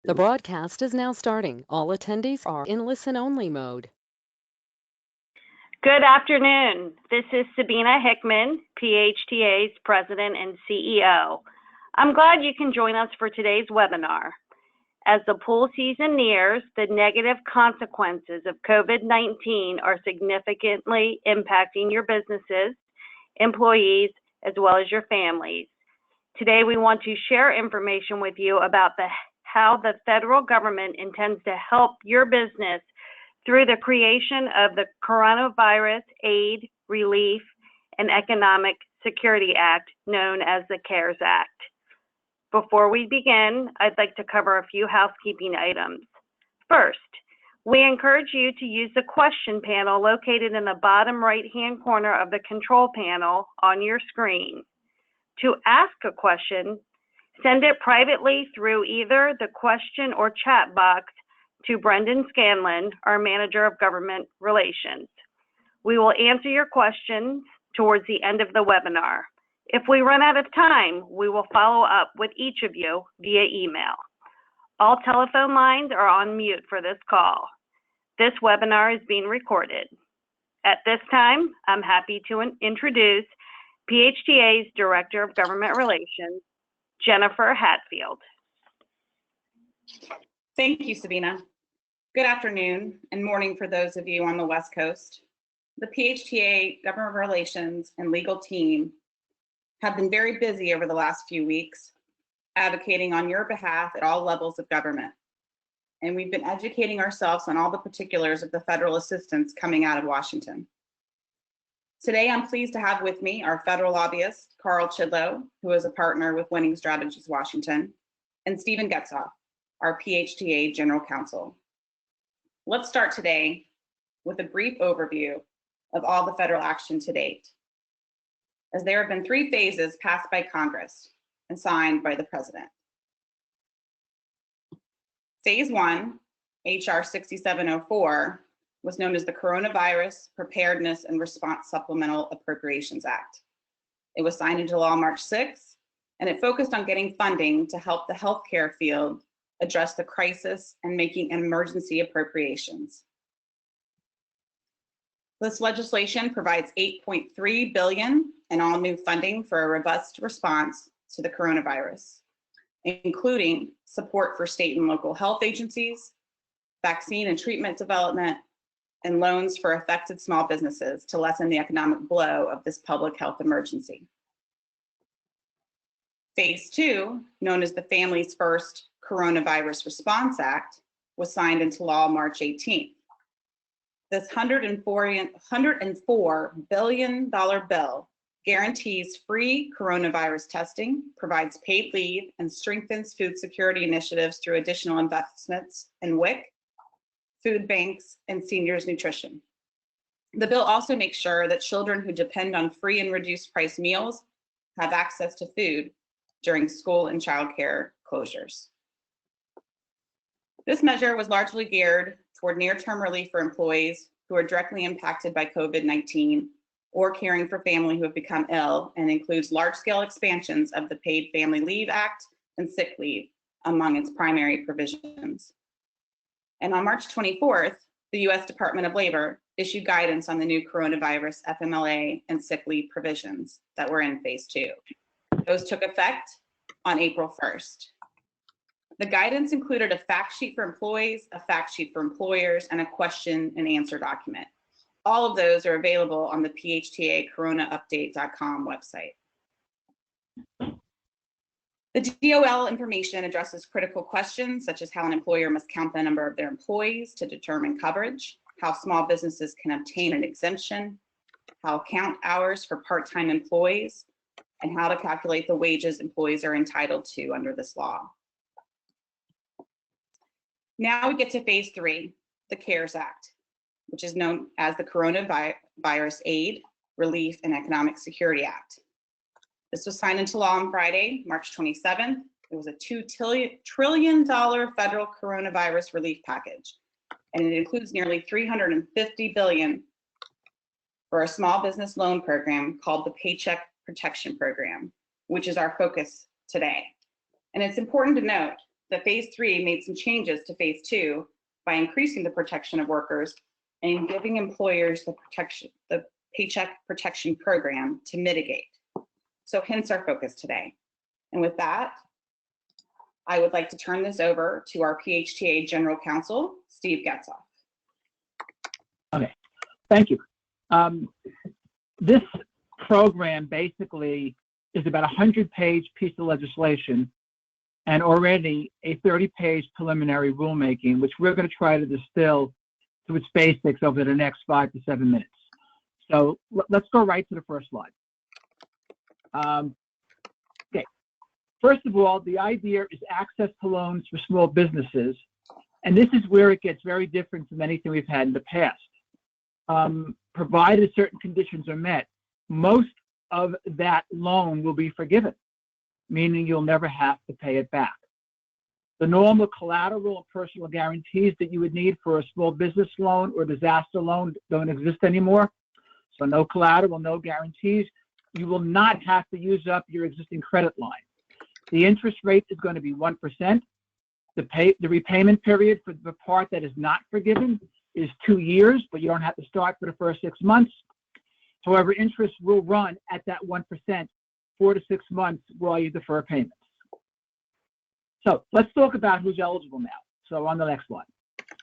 The broadcast is now starting. All attendees are in listen-only mode. Good afternoon. This is Sabina Hickman, PHTA's President and CEO. I'm glad you can join us for today's webinar. As the pool season nears, the negative consequences of COVID-19 are significantly impacting your businesses, employees, as well as your families. Today, we want to share information with you about how the federal government intends to help your business through the creation of the Coronavirus Aid, Relief, and Economic Security Act, known as the CARES Act. Before we begin, I'd like to cover a few housekeeping items. First, we encourage you to use the question panel located in the bottom right-hand corner of the control panel on your screen. To ask a question, send it privately through either the question or chat box to Brendan Scanlon, our Manager of Government Relations. We will answer your questions towards the end of the webinar. If we run out of time, we will follow up with each of you via email. All telephone lines are on mute for this call. This webinar is being recorded. At this time, I'm happy to introduce PHTA's Director of Government Relations, Jennifer Hatfield. Thank you, Sabina. Good afternoon and morning for those of you on the West Coast. The PHTA Government Relations and legal team have been very busy over the last few weeks, advocating on your behalf at all levels of government. And we've been educating ourselves on all the particulars of the federal assistance coming out of Washington. Today, I'm pleased to have with me our federal lobbyist, Carl Chidlow, who is a partner with Winning Strategies Washington, and Stephen Getzoff, our PHTA General Counsel. Let's start today with a brief overview of all the federal action to date, as there have been 3 phases passed by Congress and signed by the President. Phase 1, HR 6704, was known as the Coronavirus Preparedness and Response Supplemental Appropriations Act. It was signed into law March 6th, and it focused on getting funding to help the healthcare field address the crisis and making emergency appropriations. This legislation provides $8.3 billion in all new funding for a robust response to the coronavirus, including support for state and local health agencies, vaccine and treatment development, and loans for affected small businesses to lessen the economic blow of this public health emergency. Phase 2, known as the Families First Coronavirus Response Act, was signed into law March 18th. This $104 billion bill guarantees free coronavirus testing, provides paid leave, and strengthens food security initiatives through additional investments in WIC, food banks, and seniors nutrition. The bill also makes sure that children who depend on free and reduced price meals have access to food during school and childcare closures. This measure was largely geared toward near-term relief for employees who are directly impacted by COVID-19 or caring for family who have become ill, and includes large-scale expansions of the Paid Family Leave Act and sick leave among its primary provisions. And on March 24th, the U.S. Department of Labor issued guidance on the new coronavirus FMLA and sick leave provisions that were in phase 2. Those took effect on April 1st. The guidance included a fact sheet for employees, a fact sheet for employers, and a question and answer document. All of those are available on the PHTAcoronaupdate.com website. The DOL information addresses critical questions such as how an employer must count the number of their employees to determine coverage, how small businesses can obtain an exemption, how count hours for part-time employees, and how to calculate the wages employees are entitled to under this law. Now we get to phase 3, the CARES Act, which is known as the Coronavirus Aid, Relief, and Economic Security Act. This was signed into law on Friday, March 27th. It was a $2 trillion federal coronavirus relief package, and it includes nearly $350 billion for a small business loan program called the Paycheck Protection Program, which is our focus today. And it's important to note that phase 3 made some changes to phase 2 by increasing the protection of workers and giving employers the paycheck protection program to mitigate. So hence our focus today. And with that, I would like to turn this over to our PHTA General Counsel, Steve Getzoff. Okay, thank you. This program basically is about a 100-page piece of legislation and already a 30-page preliminary rulemaking, which we're going to try to distill to its basics over the next 5 to 7 minutes. So let's go right to the first slide. Okay. First of all, the idea is access to loans for small businesses, and this is where it gets very different from anything we've had in the past. Provided certain conditions are met, most of that loan will be forgiven, meaning you'll never have to pay it back. The normal collateral and personal guarantees that you would need for a small business loan or disaster loan don't exist anymore. So no collateral, no guarantees. You will not have to use up your existing credit line. The interest rate is going to be 1%. The repayment period for the part that is not forgiven is 2 years, but you don't have to start for the first 6 months. However, interest will run at that 1% 4 to 6 months while you defer payments. So let's talk about who's eligible now. So on the next slide.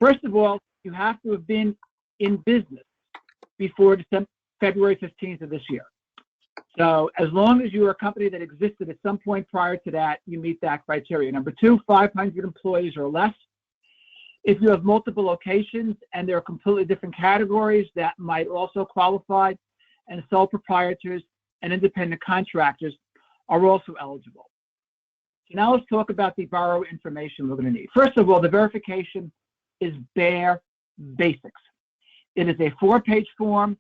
First of all, you have to have been in business before February 15th of this year. So as long as you're a company that existed at some point prior to that, you meet that criteria. Number two, 500 employees or less. If you have multiple locations and they're completely different categories, that might also qualify. And sole proprietors and independent contractors are also eligible. So now let's talk about the borrower information we're going to need. First of all, the verification is bare basics. It is a 4-page form.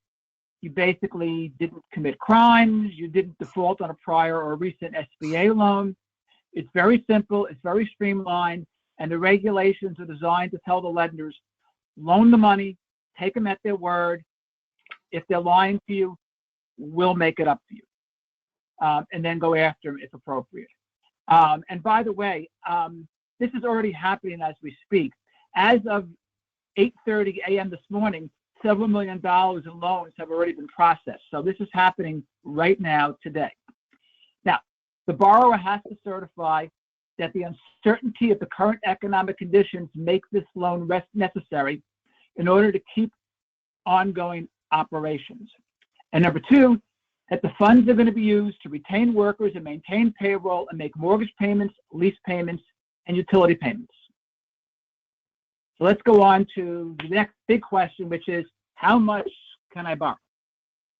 You basically didn't commit crimes. You didn't default on a prior or recent SBA loan. It's very simple. It's very streamlined. And the regulations are designed to tell the lenders, loan the money, take them at their word. If they're lying to you, we'll make it up to you. And then go after them if appropriate. And by the way, this is already happening as we speak. As of 8:30 a.m. this morning, several $1 million in loans have already been processed. So this is happening right now, today. Now, the borrower has to certify that the uncertainty of the current economic conditions make this loan necessary in order to keep ongoing operations. And number two, that the funds are going to be used to retain workers and maintain payroll and make mortgage payments, lease payments, and utility payments. So let's go on to the next big question, which is, how much can I borrow?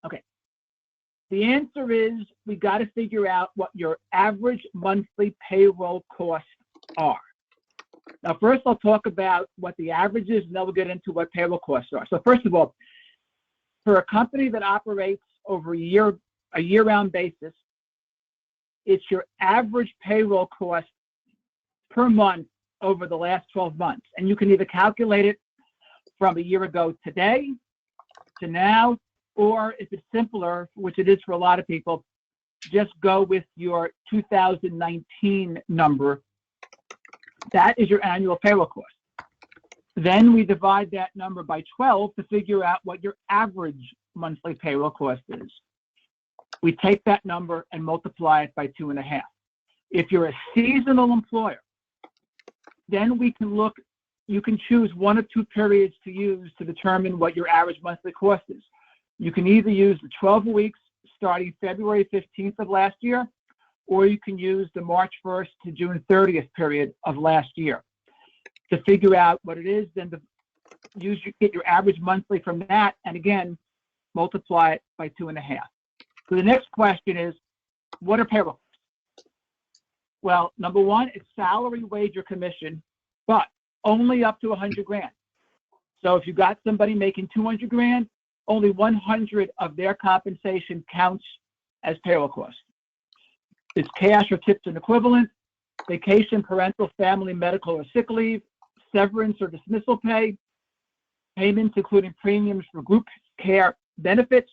Okay. The answer is, we got to figure out what your average monthly payroll costs are. Now, first I'll talk about what the average is, and then we'll get into what payroll costs are. So first of all, for a company that operates over a year-round basis, it's your average payroll cost per month over the last 12 months. And you can either calculate it from a year ago today to now, or if it's simpler, which it is for a lot of people, just go with your 2019 number. That is your annual payroll cost. Then we divide that number by 12 to figure out what your average monthly payroll cost is. We take that number and multiply it by 2.5. If you're a seasonal employer, then we can look, you can choose 1 or 2 periods to use to determine what your average monthly cost is. You can either use the 12 weeks starting February 15th of last year, or you can use the March 1st to June 30th period of last year. To figure out what it is, then get your average monthly from that, and again, multiply it by 2.5. So the next question is, what are payroll costs? Well, number one, it's salary, wage, or commission, but only up to 100 grand. So if you got somebody making 200 grand, only 100 of their compensation counts as payroll costs. It's cash or tips and equivalent, vacation, parental, family, medical, or sick leave, severance or dismissal pay, payments including premiums for group care benefits,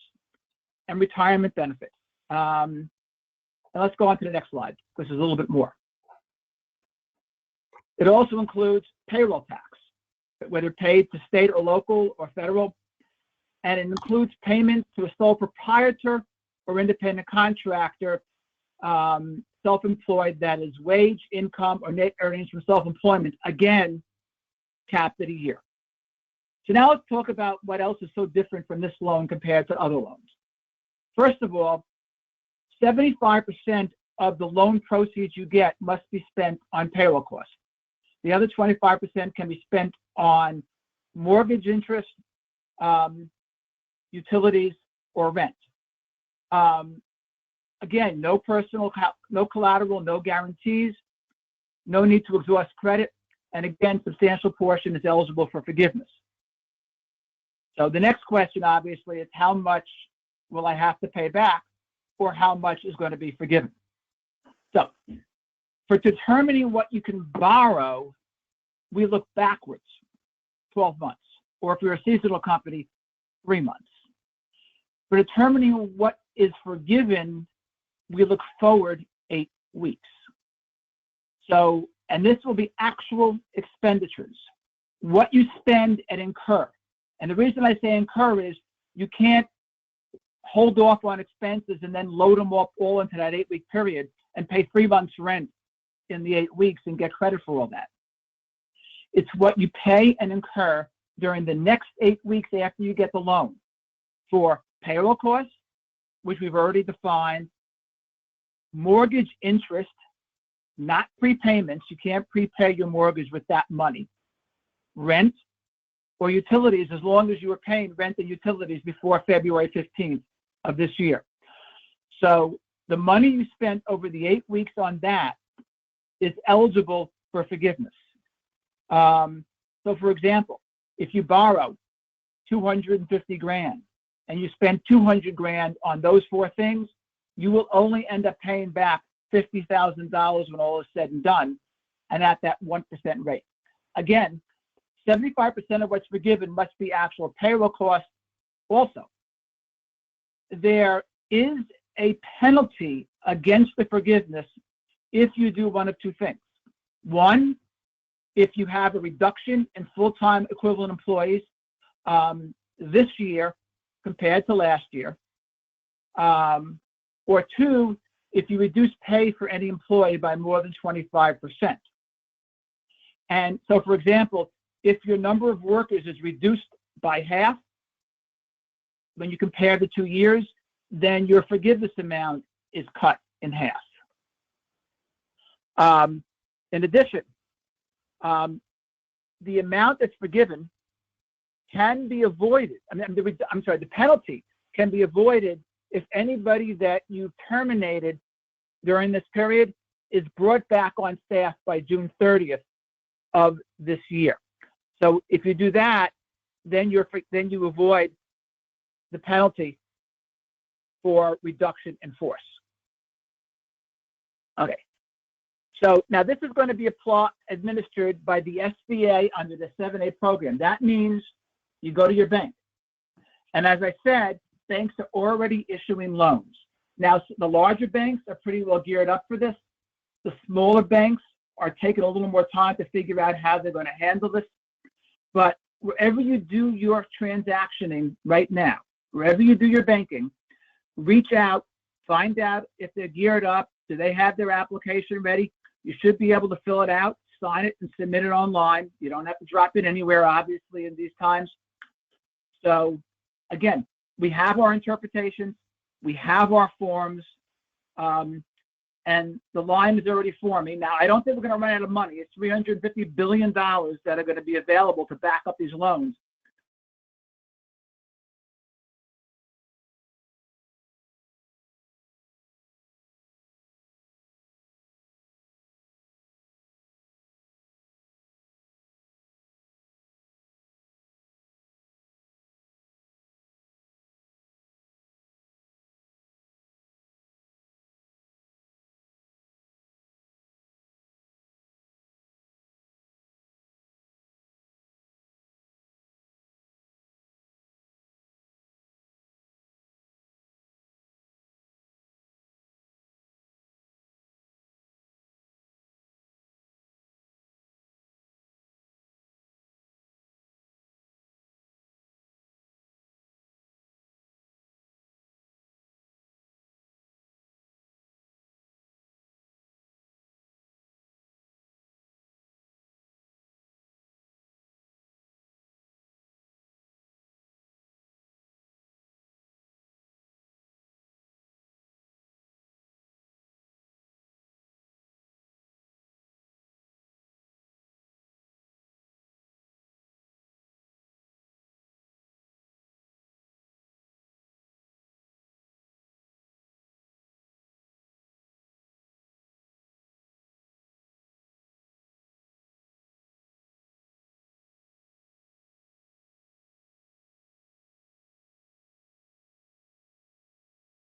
and retirement benefits. And let's go on to the next slide, because there's a little bit more. It also includes payroll tax, whether paid to state or local or federal, and it includes payments to a sole proprietor or independent contractor, self-employed, that is wage, income, or net earnings from self-employment, again, capped at a year. So now let's talk about what else is so different from this loan compared to other loans. First of all, 75% of the loan proceeds you get must be spent on payroll costs. The other 25% can be spent on mortgage interest, utilities, or rent. Again, no collateral, no guarantees, no need to exhaust credit, and again, substantial portion is eligible for forgiveness. So the next question, obviously, is how much will I have to pay back, or how much is going to be forgiven? So for determining what you can borrow, we look backwards 12 months, or if you're a seasonal company, 3 months. For determining what is forgiven, we look forward 8 weeks. So, and this will be actual expenditures, what you spend and incur. And the reason I say incur is you can't hold off on expenses and then load them up all into that 8-week period and pay 3 months rent in the 8 weeks and get credit for all that. It's what you pay and incur during the next 8 weeks after you get the loan for payroll costs, which we've already defined, mortgage interest, not prepayments. You can't prepay your mortgage with that money. Rent, or utilities, as long as you were paying rent and utilities before February 15th of this year. So the money you spent over the 8 weeks on that is eligible for forgiveness. So for example, if you borrow $250,000 and you spend $200,000 on those 4 things, you will only end up paying back $50,000 when all is said and done, and at that 1% rate. Again, 75% of what's forgiven must be actual payroll costs also. There is a penalty against the forgiveness if you do one of 2 things. One, if you have a reduction in full-time equivalent employees this year compared to last year, or 2, if you reduce pay for any employee by more than 25%. And so, for example, if your number of workers is reduced by half when you compare the 2 years, then your forgiveness amount is cut in half. In addition, the amount that's forgiven can be avoided. The penalty can be avoided if anybody that you've terminated during this period is brought back on staff by June 30th of this year. So if you do that, then you avoid the penalty for reduction in force. Okay. So now this is going to be administered by the SBA under the 7A program. That means you go to your bank. And as I said, banks are already issuing loans. Now, the larger banks are pretty well geared up for this. The smaller banks are taking a little more time to figure out how they're going to handle this. But wherever you do your transactioning right now, wherever you do your banking, reach out, find out if they're geared up. Do they have their application ready? You should be able to fill it out, sign it, and submit it online. You don't have to drop it anywhere, obviously, in these times. So, again, we have our interpretations, we have our forms, and the line is already forming. Now, I don't think we're going to run out of money. It's $350 billion that are going to be available to back up these loans.